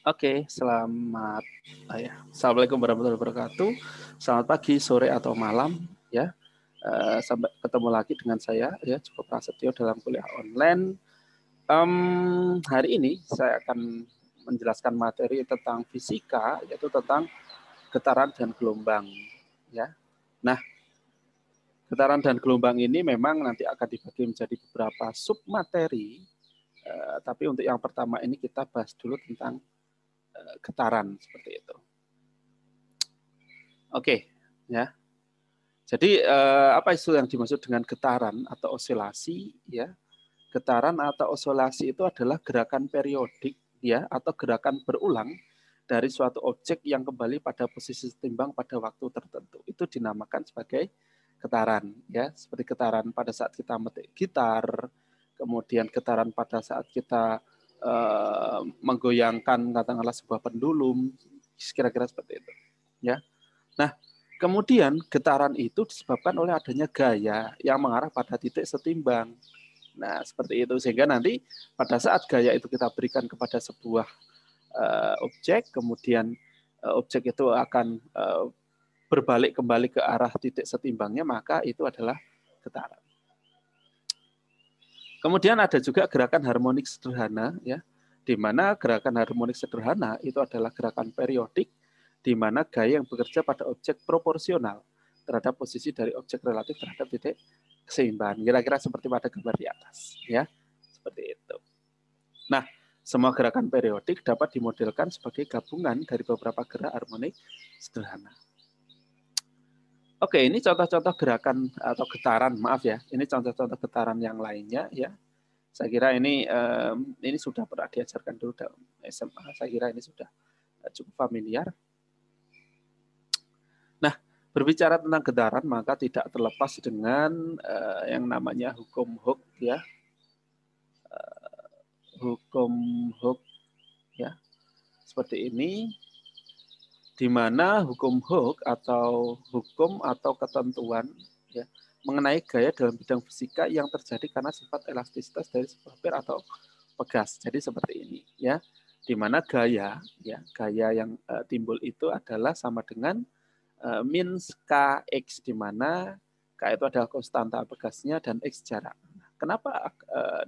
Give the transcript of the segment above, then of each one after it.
Oke, Assalamualaikum warahmatullahi wabarakatuh. Selamat pagi, sore atau malam, ya. Sampai ketemu lagi dengan saya, ya, Joko Prasetyo dalam kuliah online. Hari ini saya akan menjelaskan materi tentang fisika, yaitu tentang getaran dan gelombang, ya. Nah, getaran dan gelombang ini memang nanti akan dibagi menjadi beberapa submateri. Tapi untuk yang pertama ini kita bahas dulu tentang getaran seperti itu. Oke, ya. Jadi apa isu yang dimaksud dengan getaran atau osilasi? Ya, getaran atau osilasi itu adalah gerakan periodik, ya, atau gerakan berulang dari suatu objek yang kembali pada posisi setimbang pada waktu tertentu. Itu dinamakan sebagai getaran, ya. Seperti getaran pada saat kita metik gitar, kemudian getaran pada saat kita menggoyangkan katakanlah sebuah pendulum, kira-kira seperti itu, ya. Nah, kemudian getaran itu disebabkan oleh adanya gaya yang mengarah pada titik setimbang. Nah, seperti itu sehingga nanti pada saat gaya itu kita berikan kepada sebuah objek, kemudian objek itu akan berbalik kembali ke arah titik setimbangnya, maka itu adalah getaran. Kemudian ada juga gerakan harmonik sederhana, ya, di mana gerakan harmonik sederhana itu adalah gerakan periodik, di mana gaya yang bekerja pada objek proporsional terhadap posisi dari objek relatif terhadap titik keseimbangan. Kira-kira seperti pada gambar di atas, ya, seperti itu. Nah, semua gerakan periodik dapat dimodelkan sebagai gabungan dari beberapa gerak harmonik sederhana. Oke, ini contoh-contoh gerakan atau getaran, maaf ya. Ini contoh-contoh getaran yang lainnya, ya. Saya kira ini sudah pernah diajarkan dulu dalam SMA. Saya kira ini sudah cukup familiar. Nah, berbicara tentang getaran, maka tidak terlepas dengan yang namanya hukum Hooke, ya. Hukum Hooke, ya. Seperti ini, di mana hukum Hooke atau hukum atau ketentuan, ya, mengenai gaya dalam bidang fisika yang terjadi karena sifat elastisitas dari sebuah pir atau pegas. Jadi seperti ini, ya, di mana gaya, ya, gaya yang timbul itu adalah sama dengan min kx, di mana k itu adalah konstanta pegasnya dan x jarak. Kenapa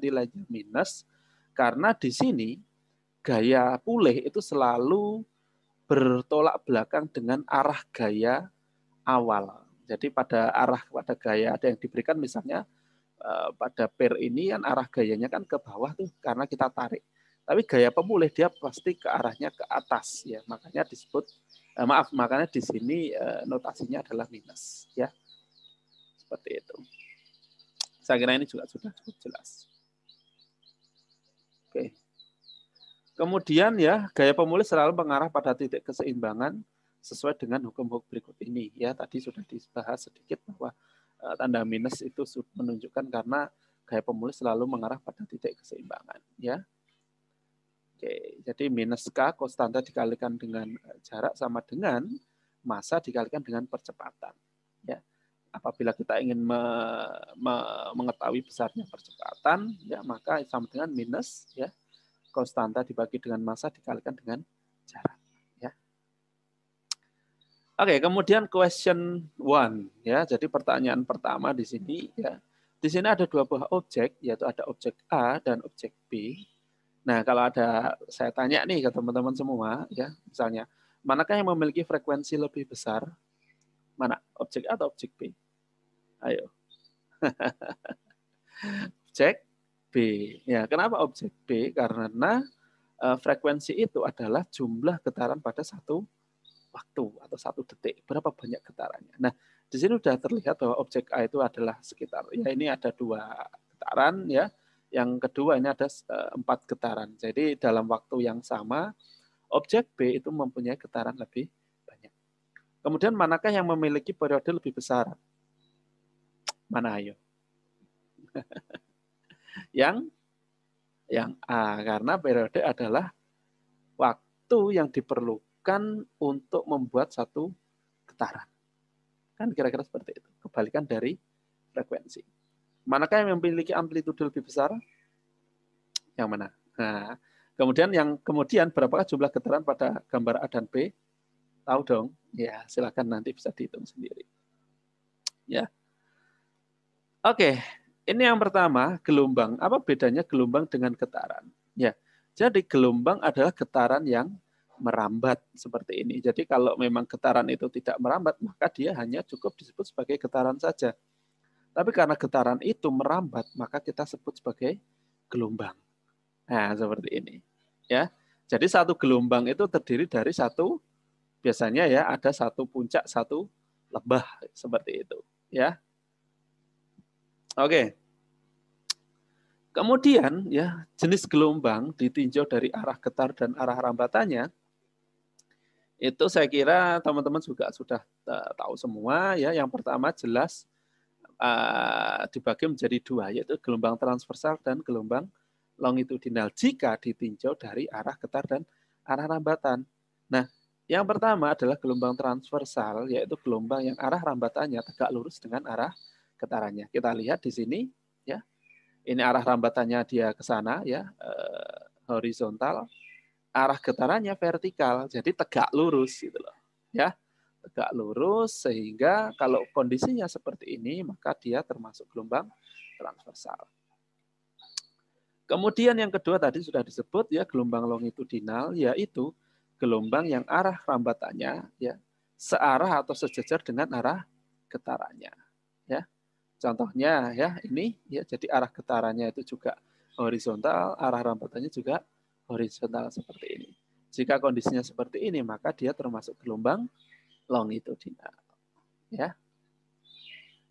nilainya minus? Karena di sini gaya pulih itu selalu bertolak belakang dengan arah gaya awal. Jadi pada gaya ada yang diberikan misalnya pada pair ini kan arah gayanya kan ke bawah tuh karena kita tarik. Tapi gaya pemulih dia pasti ke arahnya ke atas, ya. Makanya disebut makanya di sini notasinya adalah minus, ya. Seperti itu. Saya kira ini juga sudah cukup jelas. Oke. Kemudian ya, gaya pemulih selalu mengarah pada titik keseimbangan sesuai dengan hukum Hooke berikut ini. Ya, tadi sudah dibahas sedikit bahwa tanda minus itu menunjukkan karena gaya pemulih selalu mengarah pada titik keseimbangan. Ya, oke. Jadi minus K konstanta dikalikan dengan jarak sama dengan massa dikalikan dengan percepatan. Ya, apabila kita ingin mengetahui besarnya percepatan, ya maka sama dengan minus, ya, konstanta dibagi dengan massa dikalikan dengan jarak, ya. Oke, kemudian question 1, ya. Jadi pertanyaan pertama di sini, ya. Di sini ada dua buah objek, yaitu ada objek A dan objek B. Nah, kalau ada saya tanya nih ke teman-teman semua, ya, misalnya, manakah yang memiliki frekuensi lebih besar? Mana? Objek A atau objek B? Ayo. Objek B. Ya, kenapa objek B? Karena frekuensi itu adalah jumlah getaran pada satu waktu atau satu detik. Berapa banyak getarannya. Nah, di sini sudah terlihat bahwa objek A itu adalah sekitar, ya ini ada 2 getaran, ya. Yang kedua ini ada 4 getaran. Jadi dalam waktu yang sama, objek B itu mempunyai getaran lebih banyak. Kemudian manakah yang memiliki periode lebih besar? Mana ayo? Yang A, karena periode adalah waktu yang diperlukan untuk membuat satu getaran. Kan kira-kira seperti itu. Kebalikan dari frekuensi. Manakah yang memiliki amplitude lebih besar? Yang mana? Nah, kemudian berapakah jumlah getaran pada gambar A dan B? Tahu dong? Ya, silakan nanti bisa dihitung sendiri. Ya. Oke, ini yang pertama, gelombang. Apa bedanya gelombang dengan getaran? Ya. Jadi gelombang adalah getaran yang merambat seperti ini. Jadi kalau memang getaran itu tidak merambat, maka dia hanya cukup disebut sebagai getaran saja. Tapi karena getaran itu merambat, maka kita sebut sebagai gelombang. Nah, seperti ini. Ya. Jadi satu gelombang itu terdiri dari satu, biasanya ya ada satu puncak, satu lembah seperti itu. Ya. Oke. Kemudian ya jenis gelombang ditinjau dari arah getar dan arah rambatannya. Itu saya kira teman-teman juga sudah tahu semua ya. Yang pertama jelas dibagi menjadi dua, yaitu gelombang transversal dan gelombang longitudinal jika ditinjau dari arah getar dan arah rambatan. Nah, yang pertama adalah gelombang transversal, yaitu gelombang yang arah rambatannya tegak lurus dengan arah getarannya. Kita lihat di sini ya. Ini arah rambatannya dia ke sana ya, horizontal. Arah getarannya vertikal, jadi tegak lurus gitu loh. Ya, tegak lurus sehingga kalau kondisinya seperti ini maka dia termasuk gelombang transversal. Kemudian yang kedua tadi sudah disebut ya, gelombang longitudinal, yaitu gelombang yang arah rambatannya ya searah atau sejajar dengan arah getarannya. Ya. Contohnya ya ini ya, jadi arah getarannya itu juga horizontal, arah rambatannya juga horizontal seperti ini. Jika kondisinya seperti ini maka dia termasuk gelombang longitudinal. Ya.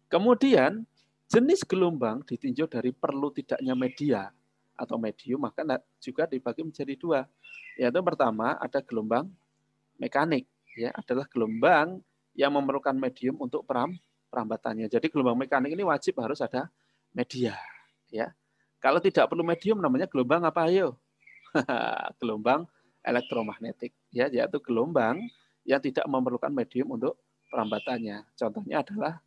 Kemudian jenis gelombang ditinjau dari perlu tidaknya media atau medium, maka juga dibagi menjadi dua. Yaitu pertama ada gelombang mekanik, ya adalah gelombang yang memerlukan medium untuk perambatannya. Jadi gelombang mekanik ini wajib harus ada media, ya. Kalau tidak perlu medium namanya gelombang apa ayo? Gelombang elektromagnetik, ya, yaitu gelombang yang tidak memerlukan medium untuk perambatannya. Contohnya adalah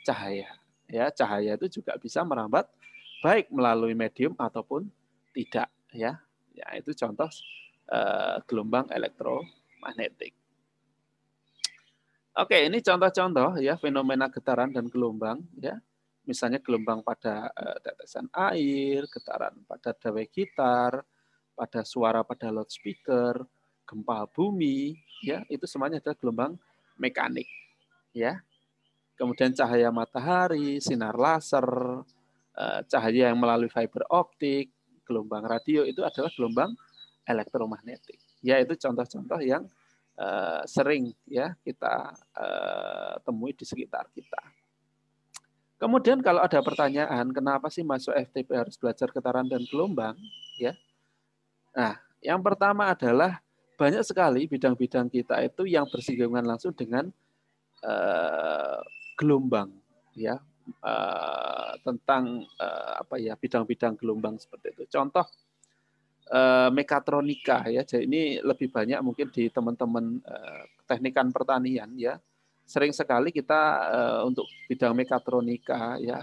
cahaya. Ya, cahaya itu juga bisa merambat baik melalui medium ataupun tidak, ya. Ya, itu contoh gelombang elektromagnetik. Oke, ini contoh-contoh ya fenomena getaran dan gelombang ya. Misalnya gelombang pada tetesan air, getaran pada dawai gitar, pada suara pada loudspeaker, gempa bumi, ya itu semuanya adalah gelombang mekanik, ya. Kemudian cahaya matahari, sinar laser, cahaya yang melalui fiber optik, gelombang radio itu adalah gelombang elektromagnetik. Ya itu contoh-contoh yang sering ya kita temui di sekitar kita. Kemudian kalau ada pertanyaan, kenapa sih masuk FTP harus belajar getaran dan gelombang? Ya, nah yang pertama adalah banyak sekali bidang-bidang kita itu yang bersinggungan langsung dengan gelombang, ya tentang apa ya bidang-bidang gelombang seperti itu. Contoh mekatronika ya. Jadi ini lebih banyak mungkin di teman-teman teknikan pertanian ya. Sering sekali kita untuk bidang mekatronika ya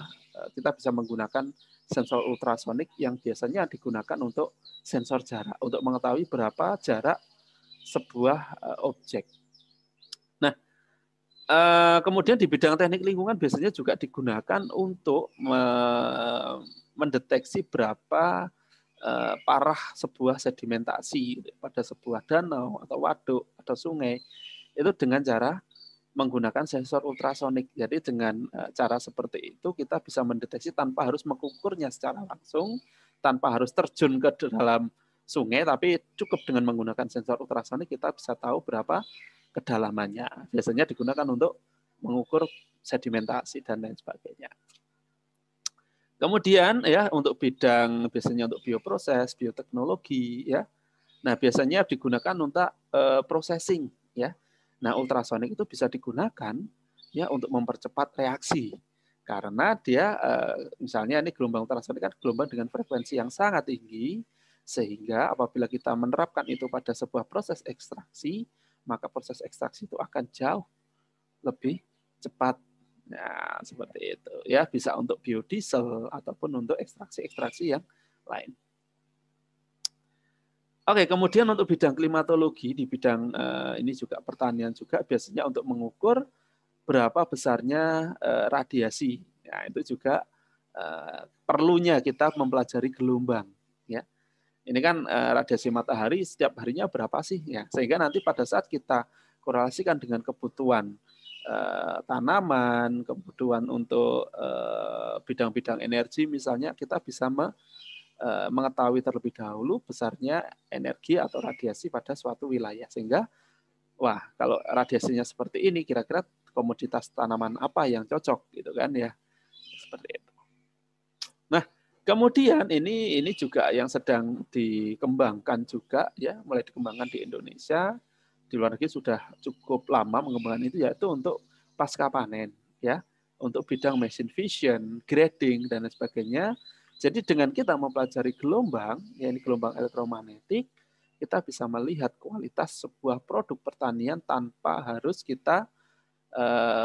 kita bisa menggunakan sensor ultrasonik yang biasanya digunakan untuk sensor jarak untuk mengetahui berapa jarak sebuah objek. Nah, kemudian di bidang teknik lingkungan biasanya juga digunakan untuk mendeteksi berapa parah sebuah sedimentasi pada sebuah danau atau waduk atau sungai itu dengan cara menggunakan sensor ultrasonik. Jadi dengan cara seperti itu kita bisa mendeteksi tanpa harus mengukurnya secara langsung, tanpa harus terjun ke dalam sungai, tapi cukup dengan menggunakan sensor ultrasonik kita bisa tahu berapa kedalamannya. Biasanya digunakan untuk mengukur sedimentasi dan lain sebagainya. Kemudian ya untuk bidang biasanya untuk bioproses, bioteknologi ya. Nah, biasanya digunakan untuk processing ya. Nah, ultrasonik itu bisa digunakan ya untuk mempercepat reaksi. Karena dia misalnya ini gelombang ultrasonik kan gelombang dengan frekuensi yang sangat tinggi sehingga apabila kita menerapkan itu pada sebuah proses ekstraksi, maka proses ekstraksi itu akan jauh lebih cepat. Nah, seperti itu. Ya, bisa untuk biodiesel ataupun untuk ekstraksi-ekstraksi yang lain. Oke, kemudian untuk bidang klimatologi, di bidang ini juga pertanian juga biasanya untuk mengukur berapa besarnya radiasi. Nah, itu juga perlunya kita mempelajari gelombang. Ya, ini kan radiasi matahari setiap harinya berapa sih? Ya, sehingga nanti pada saat kita korelasikan dengan kebutuhan tanaman, kebutuhan untuk bidang-bidang energi, misalnya kita bisa mengetahui terlebih dahulu besarnya energi atau radiasi pada suatu wilayah. Sehingga, wah, kalau radiasinya seperti ini, kira-kira komoditas tanaman apa yang cocok, gitu kan ya, seperti itu. Nah, kemudian ini juga yang sedang dikembangkan juga ya, mulai dikembangkan di Indonesia, di luar negeri sudah cukup lama mengembangkan itu, yaitu untuk pasca panen ya, untuk bidang machine vision, grading dan lain sebagainya. Jadi dengan kita mempelajari gelombang, yakni gelombang elektromagnetik, kita bisa melihat kualitas sebuah produk pertanian tanpa harus kita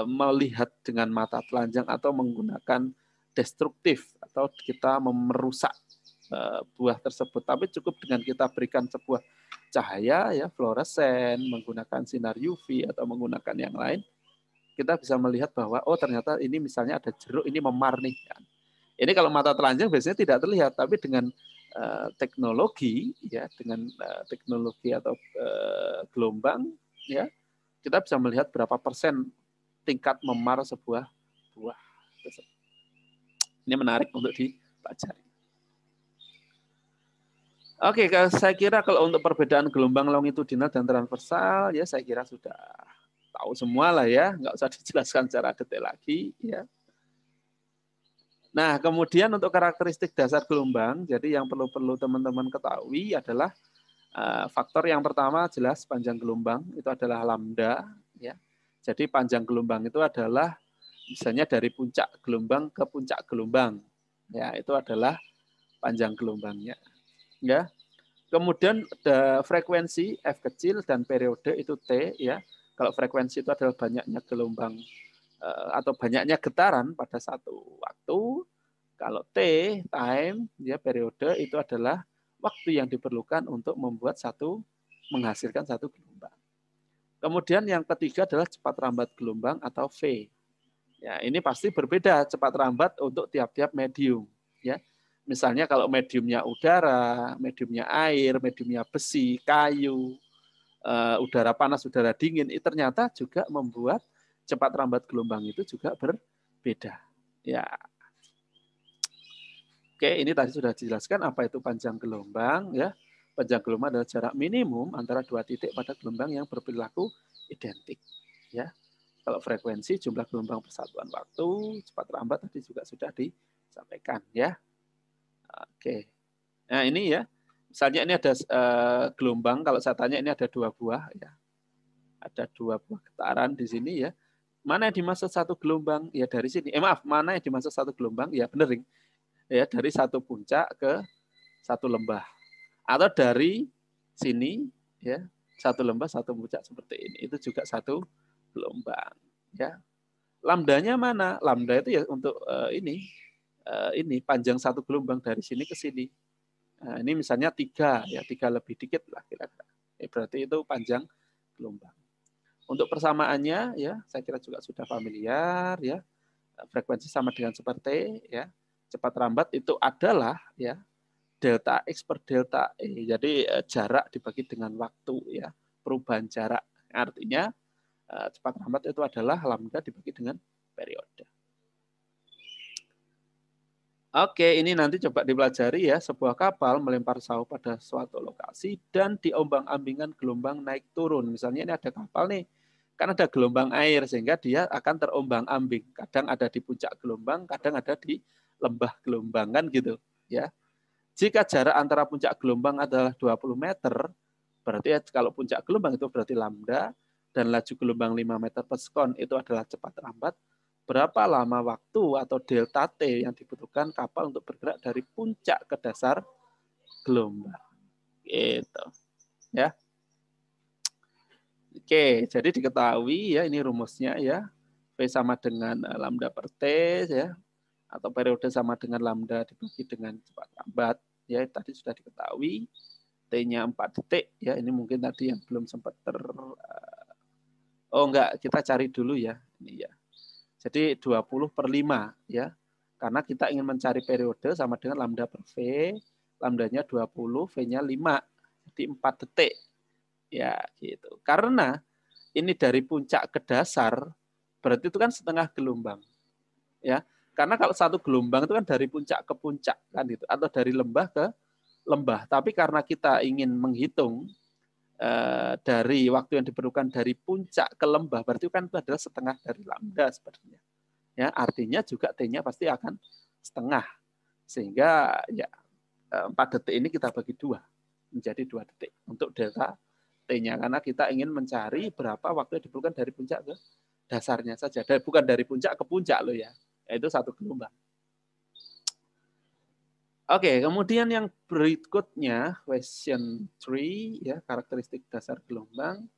melihat dengan mata telanjang atau menggunakan destruktif atau kita merusak buah tersebut. Tapi cukup dengan kita berikan sebuah cahaya ya fluoresen, menggunakan sinar UV atau menggunakan yang lain, kita bisa melihat bahwa oh ternyata ini misalnya ada jeruk ini memar nih. Ini kalau mata telanjang biasanya tidak terlihat, tapi dengan teknologi ya, dengan teknologi atau gelombang ya, kita bisa melihat berapa persen tingkat memar sebuah buah. Ini menarik untuk dipelajari. Oke, saya kira kalau untuk perbedaan gelombang longitudinal dan transversal, ya saya kira sudah tahu semua lah ya, nggak usah dijelaskan secara detail lagi. Ya. Nah, kemudian untuk karakteristik dasar gelombang, jadi yang perlu teman-teman ketahui adalah faktor yang pertama jelas panjang gelombang, itu adalah lambda. Ya. Jadi panjang gelombang itu adalah misalnya dari puncak gelombang ke puncak gelombang. Ya, itu adalah panjang gelombangnya. Ya. Kemudian ada frekuensi F kecil dan periode itu T ya. Kalau frekuensi itu adalah banyaknya gelombang atau banyaknya getaran pada satu waktu. Kalau T time ya periode itu adalah waktu yang diperlukan untuk menghasilkan satu gelombang. Kemudian yang ketiga adalah cepat rambat gelombang atau V. Ya, ini pasti berbeda cepat rambat untuk tiap-tiap medium ya. Misalnya kalau mediumnya udara, mediumnya air, mediumnya besi, kayu, udara panas, udara dingin, itu ternyata juga membuat cepat rambat gelombang itu juga berbeda. Ya. Oke, ini tadi sudah dijelaskan apa itu panjang gelombang ya. Panjang gelombang adalah jarak minimum antara dua titik pada gelombang yang berperilaku identik. Ya. Kalau frekuensi jumlah gelombang persatuan waktu, cepat rambat tadi juga sudah disampaikan ya. Oke. Nah, ini ya. Misalnya ini ada gelombang, kalau saya tanya ini ada 2 buah ya. Ada 2 buah getaran di sini ya. Mana yang dimaksud satu gelombang? Ya dari sini. Maaf, mana yang dimaksud satu gelombang? Ya benar. Ya dari satu puncak ke satu lembah. Atau dari sini ya, satu lembah satu puncak seperti ini. Itu juga satu gelombang ya. Lambdanya mana? Lambda itu ya untuk ini panjang satu gelombang dari sini ke sini. Nah, ini misalnya 3 ya, 3 lebih dikit lah kira-kira. Berarti itu panjang gelombang. Untuk persamaannya ya, saya kira juga sudah familiar ya. Frekuensi sama dengan seperti ya. Cepat rambat itu adalah ya delta X per delta E. Jadi jarak dibagi dengan waktu ya. Perubahan jarak. Artinya cepat rambat itu adalah lambda dibagi dengan periode. Oke, ini nanti coba dipelajari ya. Sebuah kapal melempar sahu pada suatu lokasi dan diombang-ambingkan gelombang naik turun. Misalnya ini ada kapal nih, kan ada gelombang air sehingga dia akan terombang-ambing. Kadang ada di puncak gelombang, kadang ada di lembah gelombang kan gitu ya. Jika jarak antara puncak gelombang adalah 20 meter, berarti kalau puncak gelombang itu berarti lambda dan laju gelombang 5 meter per sekon itu adalah cepat rambat. Berapa lama waktu atau delta T yang dibutuhkan kapal untuk bergerak dari puncak ke dasar gelombang. Gitu. Ya. Oke, jadi diketahui ya ini rumusnya ya. V sama dengan lambda per T ya. Atau periode sama dengan lambda dibagi dengan cepat rambat. Ya, tadi sudah diketahui. T-nya 4 detik ya. Ini mungkin tadi yang belum sempat oh enggak, kita cari dulu ya. Ini ya. Jadi 20/5 ya. Karena kita ingin mencari periode sama dengan lambda per V, lambdanya 20, V-nya 5. Jadi 4 detik. Ya, gitu. Karena ini dari puncak ke dasar, berarti itu kan setengah gelombang. Ya. Karena kalau satu gelombang itu kan dari puncak ke puncak kan gitu, atau dari lembah ke lembah. Tapi karena kita ingin menghitung dari waktu yang diperlukan dari puncak ke lembah, berarti kan itu adalah setengah dari lambda sebenarnya. Ya, artinya juga T-nya pasti akan setengah. Sehingga ya 4 detik ini kita bagi 2 menjadi 2 detik untuk delta T-nya, karena kita ingin mencari berapa waktu yang diperlukan dari puncak ke dasarnya saja, bukan dari puncak ke puncak loh ya, yaitu satu gelombang. Oke, kemudian yang berikutnya question 3 ya, karakteristik dasar gelombang.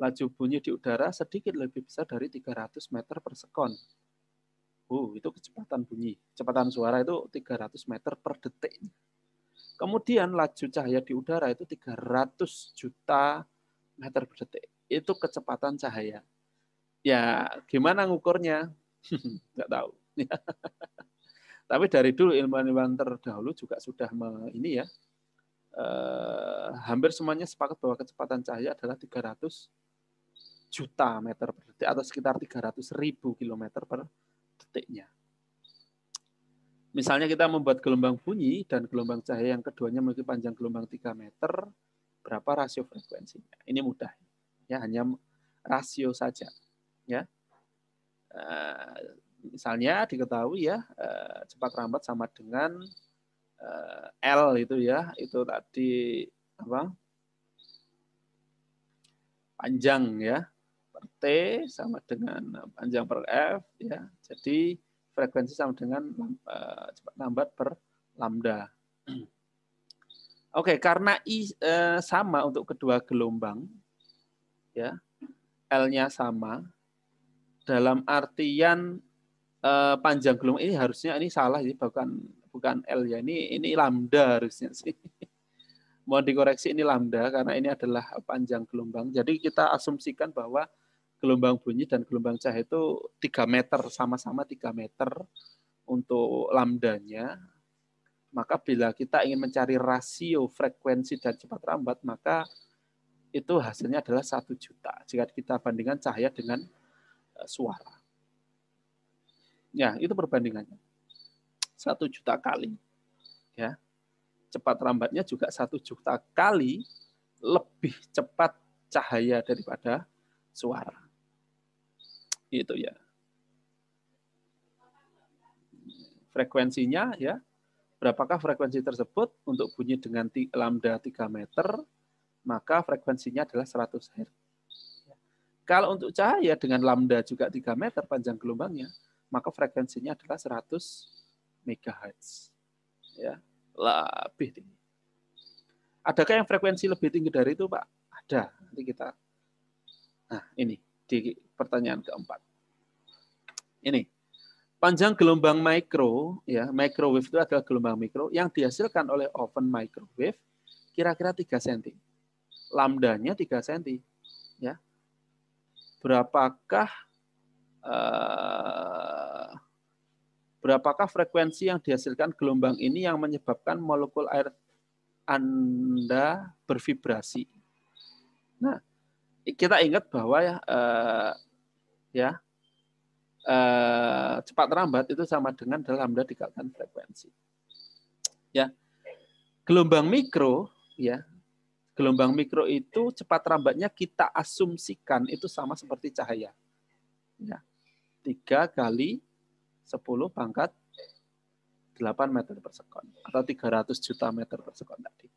Laju bunyi di udara sedikit lebih besar dari 300 meter per sekon. Itu kecepatan bunyi. Kecepatan suara itu 300 meter per detik. Kemudian laju cahaya di udara itu 300 juta meter per detik. Itu kecepatan cahaya. Ya, gimana ngukurnya? Nggak tahu. Tapi dari dulu ilmuwan-ilmuwan terdahulu juga sudah ini ya, hampir semuanya sepakat bahwa kecepatan cahaya adalah 300 juta meter per detik atau sekitar 300.000 kilometer per detiknya. Misalnya kita membuat gelombang bunyi dan gelombang cahaya yang keduanya memiliki panjang gelombang 3 meter, berapa rasio frekuensinya? Ini mudah. Ya, hanya rasio saja. Ya. Misalnya diketahui ya, cepat lambat sama dengan L itu ya, itu tadi apa? Panjang ya, per T sama dengan panjang per F ya. Jadi frekuensi sama dengan cepat lambat per lambda. Oke, karena I sama untuk kedua gelombang ya. L-nya sama. Dalam artian panjang gelombang ini harusnya ini salah, ini bukan L ya, ini lambda harusnya sih. Mohon dikoreksi, ini lambda karena ini adalah panjang gelombang. Jadi kita asumsikan bahwa gelombang bunyi dan gelombang cahaya itu 3 meter, sama-sama 3 meter untuk lambdanya. Maka bila kita ingin mencari rasio frekuensi dan cepat lambat, maka itu hasilnya adalah 1 juta jika kita bandingkan cahaya dengan suara. Ya, itu perbandingannya. 1 juta kali. Ya. Cepat lambatnya juga 1 juta kali lebih cepat cahaya daripada suara. Itu ya. Frekuensinya ya. Berapakah frekuensi tersebut untuk bunyi dengan lambda 3 meter, maka frekuensinya adalah 100 Hz. Kalau untuk cahaya dengan lambda juga 3 meter panjang gelombangnya, maka frekuensinya adalah 100 MHz. Ya, lebih tinggi. Adakah yang frekuensi lebih tinggi dari itu, Pak? Ada. Nanti kita. Nah, ini di pertanyaan keempat. Ini. Panjang gelombang mikro, ya, microwave itu adalah gelombang mikro yang dihasilkan oleh oven microwave kira-kira 3 cm. Lambdanya 3 cm. Ya. Berapakah frekuensi yang dihasilkan gelombang ini yang menyebabkan molekul air Anda bervibrasi? Nah, kita ingat bahwa cepat lambat itu sama dengan lambda dikalikan frekuensi. Ya, gelombang mikro, ya, gelombang mikro itu cepat lambatnya kita asumsikan itu sama seperti cahaya. Ya, 3 kali 10 pangkat 8 meter per sekon atau 300 juta meter per sekon tadi.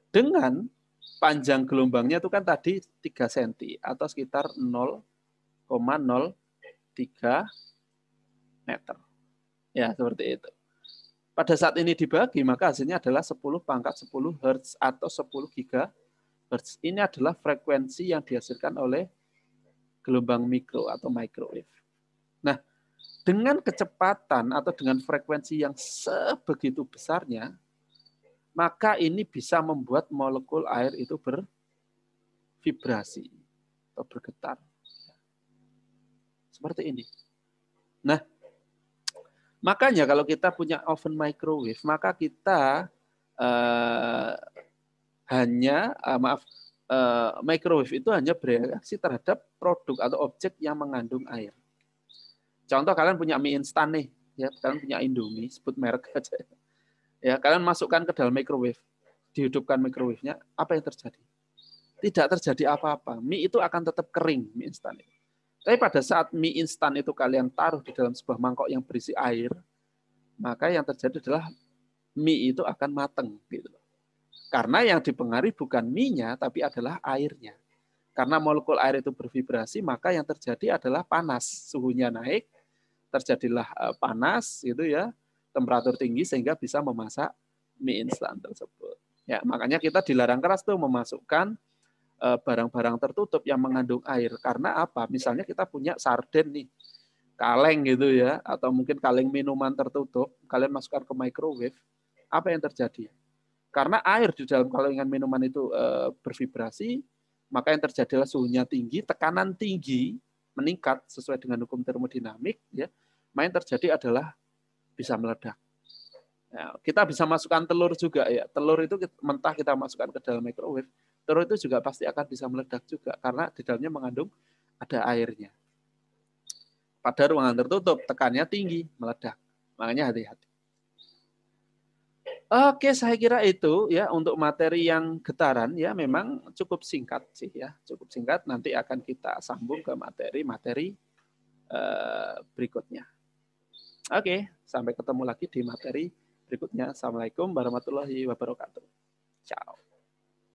Dengan panjang gelombangnya itu kan tadi 3 cm atau sekitar 0,03 meter. Ya, seperti itu. Pada saat ini dibagi, maka hasilnya adalah 10 pangkat 10 Hz atau 10 GHz. Ini adalah frekuensi yang dihasilkan oleh gelombang mikro atau microwave. Nah, dengan kecepatan atau dengan frekuensi yang sebegitu besarnya, maka ini bisa membuat molekul air itu bervibrasi atau bergetar. Seperti ini. Nah, makanya kalau kita punya oven microwave, maka kita microwave itu hanya bereaksi terhadap produk atau objek yang mengandung air. Contoh kalian punya mie instan nih, ya kalian punya Indomie, sebut merek aja. Ya, kalian masukkan ke dalam microwave, dihidupkan microwave-nya, apa yang terjadi? Tidak terjadi apa-apa. Mie itu akan tetap kering, mie instan itu. Tapi pada saat mie instan itu kalian taruh di dalam sebuah mangkok yang berisi air, maka yang terjadi adalah mie itu akan mateng gitu. Karena yang dipengaruhi bukan mie-nya, tapi adalah airnya. Karena molekul air itu bervibrasi, maka yang terjadi adalah panas. Suhunya naik, terjadilah panas gitu ya, temperatur tinggi sehingga bisa memasak mie instan tersebut. Ya, makanya kita dilarang keras tuh memasukkan barang-barang tertutup yang mengandung air. Karena apa? Misalnya kita punya sarden nih, kaleng gitu ya, atau mungkin kaleng minuman tertutup, kalian masukkan ke microwave, apa yang terjadi? Karena air di dalam kalengan minuman itu bervibrasi, maka yang terjadi adalah suhunya tinggi, tekanan tinggi meningkat sesuai dengan hukum termodinamik, ya. Maka yang terjadi adalah bisa meledak. Ya, kita bisa masukkan telur juga ya. Telur itu mentah kita masukkan ke dalam microwave, telur itu juga pasti akan bisa meledak juga karena di dalamnya mengandung ada airnya. Pada ruangan tertutup tekanannya tinggi, meledak. Makanya hati-hati. Oke, saya kira itu ya untuk materi yang getaran ya memang cukup singkat sih ya, cukup singkat. Nanti akan kita sambung ke materi-materi berikutnya. Oke, sampai ketemu lagi di materi berikutnya. Assalamualaikum warahmatullahi wabarakatuh. Ciao.